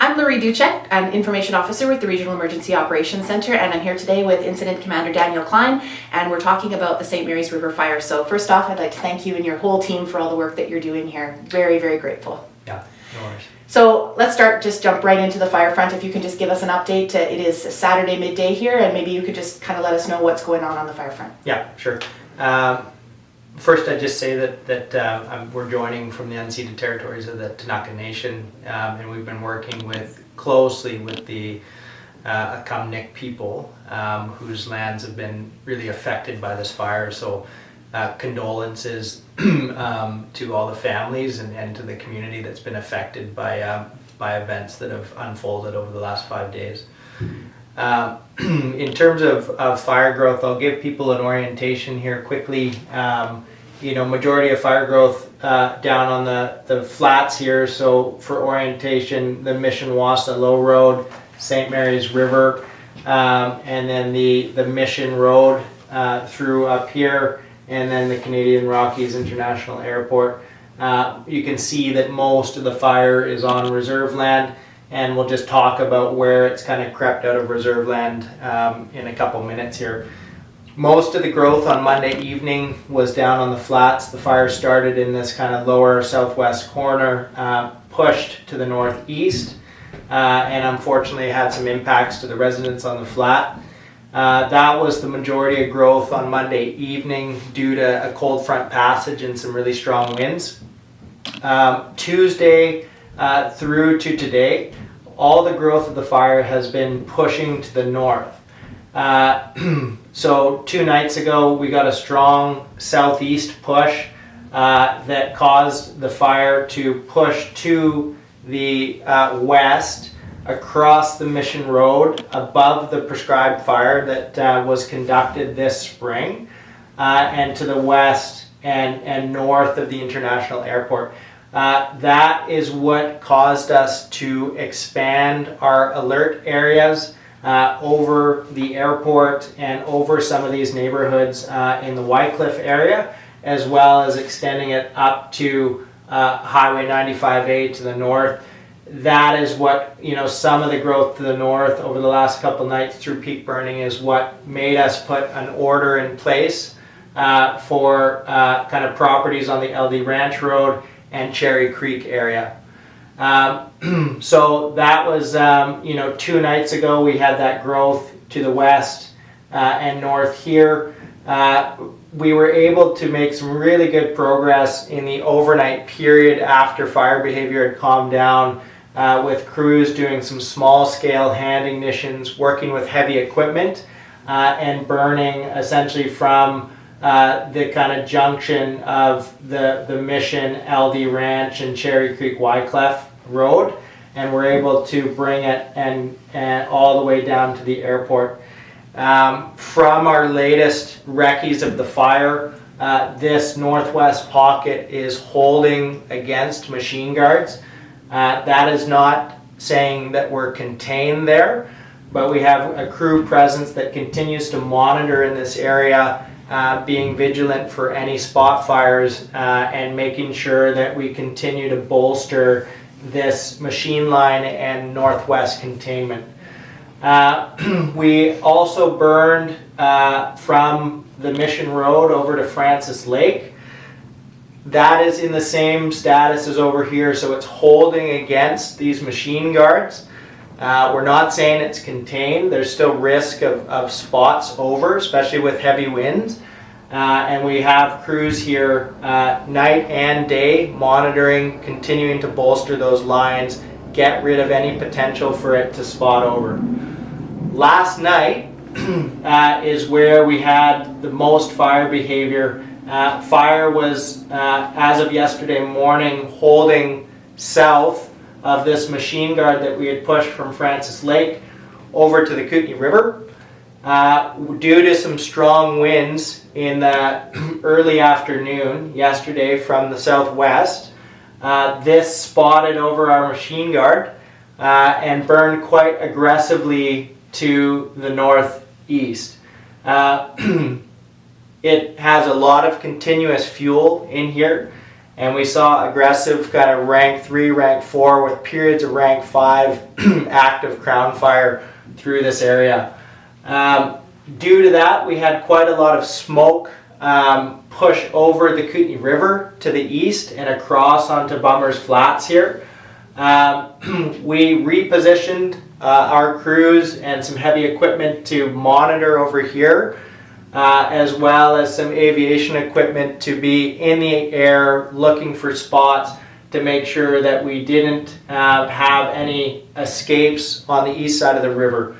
I'm Laurie Duchek, an Information Officer with the Regional Emergency Operations Center, and I'm here today with Incident Commander Daniel Klein, and we're talking about the St. Mary's River fire. So first off, I'd like to thank you and your whole team for all the work that you're doing here. Very, very grateful. Yeah, no worries. So let's jump right into the fire front. If you can just give us an update. It is Saturday midday here, and maybe you could just kind of let us know what's going on the fire front. Yeah, sure. First, I'd just say that we're joining from the unceded territories of the Tanaka Nation, and we've been working closely with the Akamnik people, whose lands have been really affected by this fire. So condolences to all the families and to the community that's been affected by events that have unfolded over the last 5 days. In terms of fire growth, I'll give people an orientation here quickly. Majority of fire growth down on the flats here. So for orientation, the Mission Wassa Low Road, St. Mary's River, and then the Mission Road through up here, and then the Canadian Rockies International Airport. You can see that most of the fire is on reserve land, and we'll just talk about where it's kind of crept out of reserve land in a couple minutes here. Most of the growth on Monday evening was down on the flats. The fire started in this kind of lower southwest corner, pushed to the northeast, and unfortunately had some impacts to the residents on the flat. That was the majority of growth on Monday evening due to a cold front passage and some really strong winds. Tuesday through to today, all the growth of the fire has been pushing to the north. So 2 nights ago, we got a strong southeast push that caused the fire to push to the west across the Mission Road above the prescribed fire that was conducted this spring, and to the west and north of the International Airport. That is what caused us to expand our alert areas over the airport and over some of these neighborhoods in the Wycliffe area, as well as extending it up to Highway 95A to the north. That is what, some of the growth to the north over the last couple nights through peak burning is what made us put an order in place for kind of properties on the LD Ranch Road and Cherry Creek area. So that was, 2 nights ago we had that growth to the west and north here. We were able to make some really good progress in the overnight period after fire behavior had calmed down, with crews doing some small scale hand ignitions, working with heavy equipment, and burning essentially from the kind of junction of the Mission, LD Ranch, and Cherry Creek Wycliffe Road, and we're able to bring it and all the way down to the airport. From our latest recce's of the fire, this northwest pocket is holding against machine guards. That is not saying that we're contained there, but we have a crew presence that continues to monitor in this area, being vigilant for any spot fires, and making sure that we continue to bolster this machine line and northwest containment. We also burned from the Mission Road over to Francis Lake. That is in the same status as over here, so it's holding against these machine guards. We're not saying it's contained. There's still risk of spots over, especially with heavy winds. And we have crews here night and day monitoring, continuing to bolster those lines, get rid of any potential for it to spot over. Last night is where we had the most fire behavior. Fire was, as of yesterday morning, holding south of this machine guard that we had pushed from Francis Lake over to the Kootenay River. Due to some strong winds in the early afternoon yesterday from the southwest, this spotted over our machine guard and burned quite aggressively to the northeast. It has a lot of continuous fuel in here, And we saw aggressive kind of rank 3, rank 4 with periods of rank 5 active crown fire through this area. Due to that, we had quite a lot of smoke push over the Kootenay River to the east and across onto Bummers Flats here. We repositioned our crews and some heavy equipment to monitor over here, as well as some aviation equipment to be in the air looking for spots to make sure that we didn't have any escapes on the east side of the river.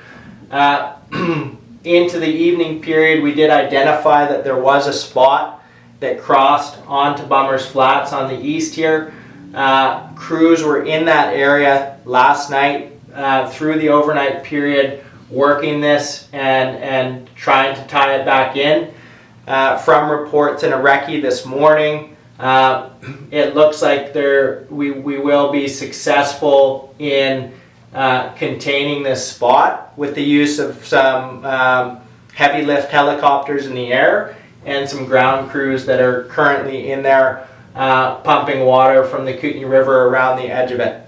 Into the evening period, we did identify that there was a spot that crossed onto Bummers Flats on the east here. Crews were in that area last night through the overnight period, working this and trying to tie it back in. From reports in a recce this morning, it looks like we will be successful in containing this spot with the use of some heavy lift helicopters in the air and some ground crews that are currently in there pumping water from the Kootenay River around the edge of it.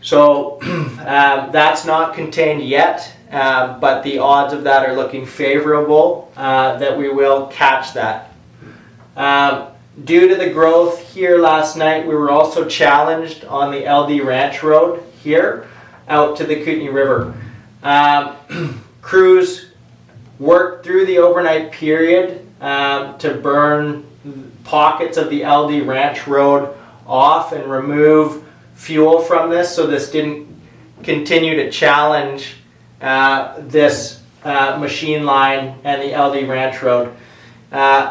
So that's not contained yet, but the odds of that are looking favorable that we will catch that. Due to the growth here last night, we were also challenged on the LD Ranch Road here out to the Kootenay River. Crews worked through the overnight period to burn pockets of the LD Ranch Road off and remove fuel from this, so this didn't continue to challenge this machine line and the LD Ranch Road.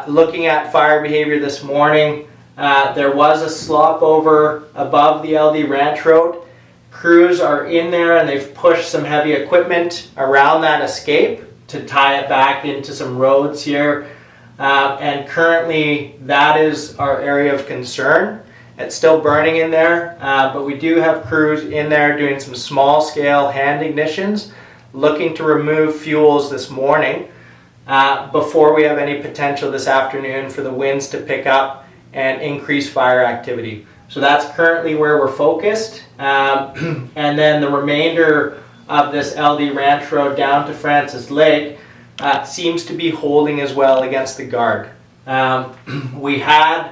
Looking at fire behavior this morning, there was a slop over above the LD Ranch Road. Crews are in there and they've pushed some heavy equipment around that escape to tie it back into some roads here. And currently that is our area of concern. It's still burning in there, but we do have crews in there doing some small scale hand ignitions, looking to remove fuels this morning before we have any potential this afternoon for the winds to pick up and increase fire activity. So that's currently where we're focused. And then the remainder of this LD Ranch Road down to Francis Lake seems to be holding as well against the guard. We had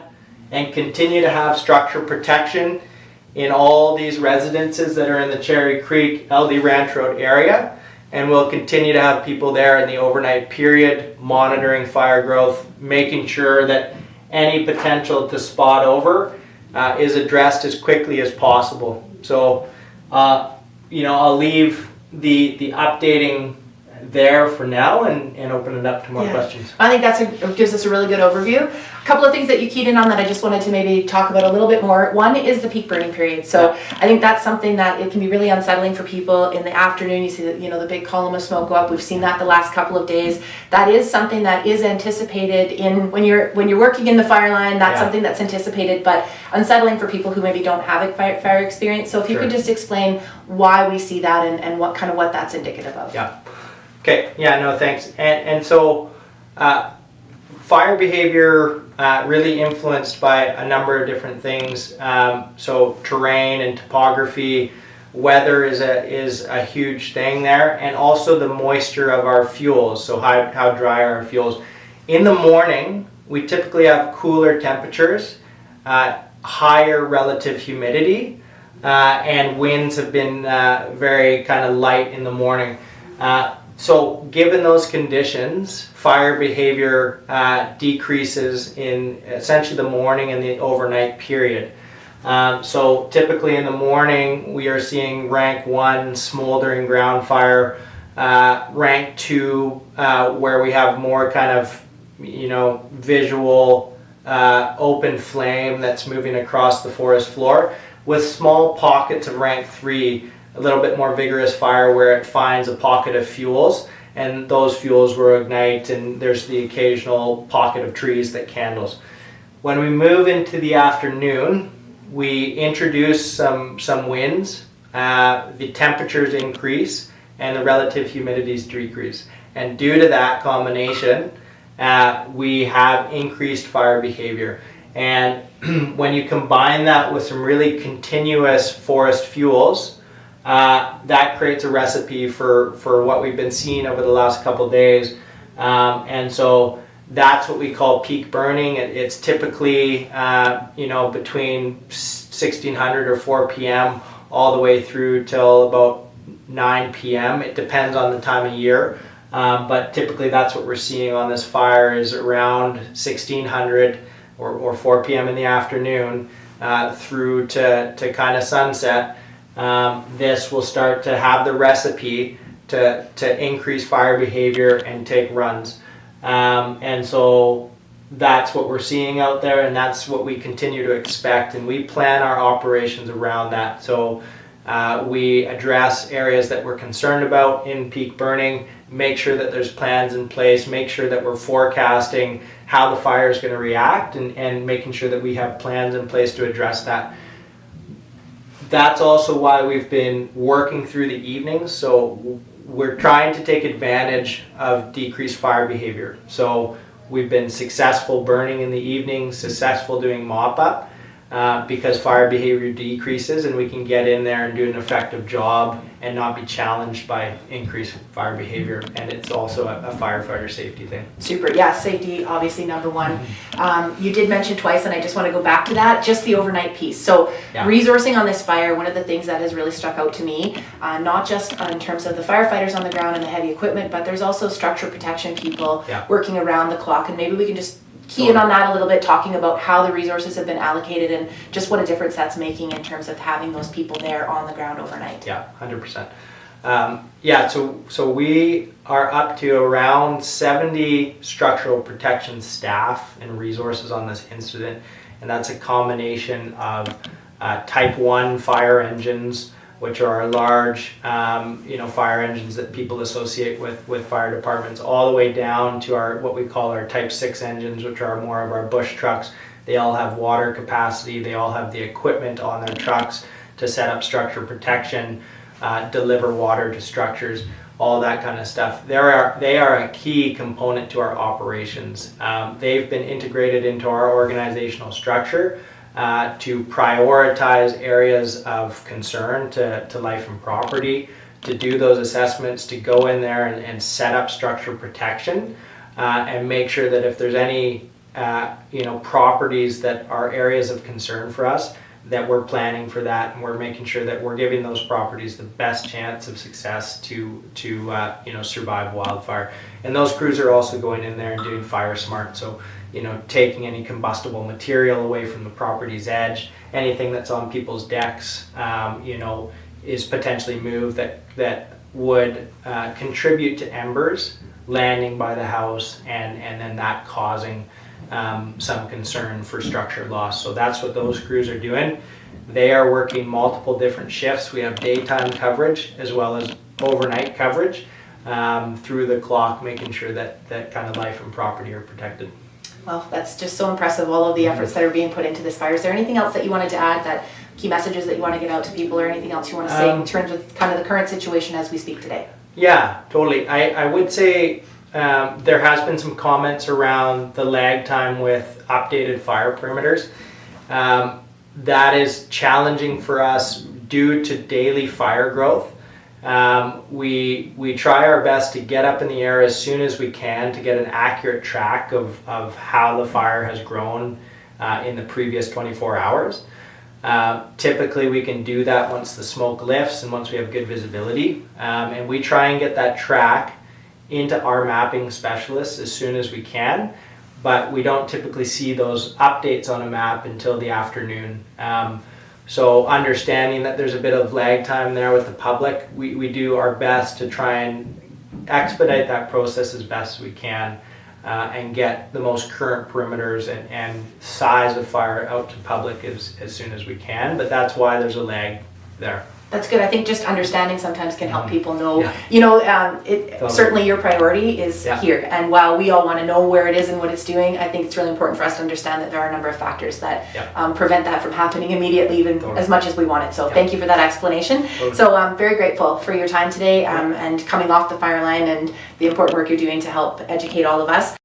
and continue to have structure protection in all these residences that are in the Cherry Creek LD Ranch Road area, and we'll continue to have people there in the overnight period monitoring fire growth, making sure that any potential to spot over is addressed as quickly as possible. So, I'll leave the updating there for now and open it up to more questions. I think that gives us a really good overview. A couple of things that you keyed in on that I just wanted to maybe talk about a little bit more. One is the peak burning period. So I think that's something that it can be really unsettling for people in the afternoon. You see that, the big column of smoke go up. We've seen that the last couple of days. That is something that is anticipated when you're working in the fire line. That's something that's anticipated, but unsettling for people who maybe don't have a fire experience. So if you could just explain why we see that and what that's indicative of. Yeah. Okay, thanks. And so fire behavior really influenced by a number of different things. So terrain and topography, weather is a huge thing there, and also the moisture of our fuels, so how dry are our fuels. In the morning, we typically have cooler temperatures, higher relative humidity, and winds have been very kind of light in the morning. So given those conditions, fire behavior decreases in essentially the morning and the overnight period. So typically in the morning, we are seeing rank 1 smoldering ground fire, rank 2 where we have more kind of visual open flame that's moving across the forest floor, with small pockets of rank 3, a little bit more vigorous fire where it finds a pocket of fuels, and those fuels will ignite, and there's the occasional pocket of trees that candles. When we move into the afternoon, we introduce some winds, the temperatures increase, and the relative humidities decrease. And due to that combination, we have increased fire behavior. And when you combine that with some really continuous forest fuels, that creates a recipe for what we've been seeing over the last couple of days. And so that's what we call peak burning. It's typically, between 1600 or 4 p.m. all the way through till about 9 p.m. It depends on the time of year. But typically that's what we're seeing on this fire is around 1600 or 4 p.m. in the afternoon through to kind of sunset. This will start to have the recipe to increase fire behavior and take runs. And so that's what we're seeing out there, and that's what we continue to expect, and we plan our operations around that. So we address areas that we're concerned about in peak burning, make sure that there's plans in place, make sure that we're forecasting how the fire is going to react, and making sure that we have plans in place to address that. That's also why we've been working through the evenings. So we're trying to take advantage of decreased fire behavior. So we've been successful burning in the evening, successful doing mop-up, because fire behavior decreases, and we can get in there and do an effective job and not be challenged by increased fire behavior. And it's also a firefighter safety thing. Super. Yeah, safety obviously number one. You did mention twice, and I just want to go back to that, just the overnight piece. So resourcing on this fire, one of the things that has really stuck out to me, not just in terms of the firefighters on the ground and the heavy equipment, but there's also structure protection people working around the clock, and maybe we can just key in on that a little bit, talking about how the resources have been allocated and just what a difference that's making in terms of having those people there on the ground overnight. Yeah, 100%. So we are up to around 70 structural protection staff and resources on this incident, and that's a combination of type 1 fire engines, which are large, fire engines that people associate with fire departments, all the way down to our what we call our type 6 engines, which are more of our bush trucks. They all have water capacity. They all have the equipment on their trucks to set up structure protection, deliver water to structures, all that kind of stuff. They are a key component to our operations. They've been integrated into our organizational structure to prioritize areas of concern to life and property, to do those assessments, to go in there and set up structure protection, and make sure that if there's any properties that are areas of concern for us, that we're planning for that, and we're making sure that we're giving those properties the best chance of success to survive wildfire. And those crews are also going in there and doing fire smart, so taking any combustible material away from the property's edge, anything that's on people's decks, is potentially moved that would contribute to embers landing by the house, and then that causing some concern for structure loss. So that's what those crews are doing. They are working multiple different shifts. We have daytime coverage as well as overnight coverage through the clock, making sure that kind of life and property are protected. Well, that's just so impressive, all of the efforts that are being put into this fire. Is there anything else that you wanted to add, that key messages that you want to get out to people, or anything else you want to say in terms of kind of the current situation as we speak today? Yeah, totally. I would say there has been some comments around the lag time with updated fire perimeters. That is challenging for us due to daily fire growth. We try our best to get up in the air as soon as we can to get an accurate track of how the fire has grown in the previous 24 hours. Typically we can do that once the smoke lifts and once we have good visibility, and we try and get that track into our mapping specialists as soon as we can, but we don't typically see those updates on a map until the afternoon. So understanding that there's a bit of lag time there with the public, we do our best to try and expedite that process as best as we can, and get the most current perimeters and size of fire out to public as soon as we can, but that's why there's a lag there. That's good. I think just understanding sometimes can help people know, Totally. Certainly your priority is here. And while we all want to know where it is and what it's doing, I think it's really important for us to understand that there are a number of factors that prevent that from happening immediately, even as much as we want it. So thank you for that explanation. Totally. So I'm very grateful for your time today and coming off the fire line and the important work you're doing to help educate all of us.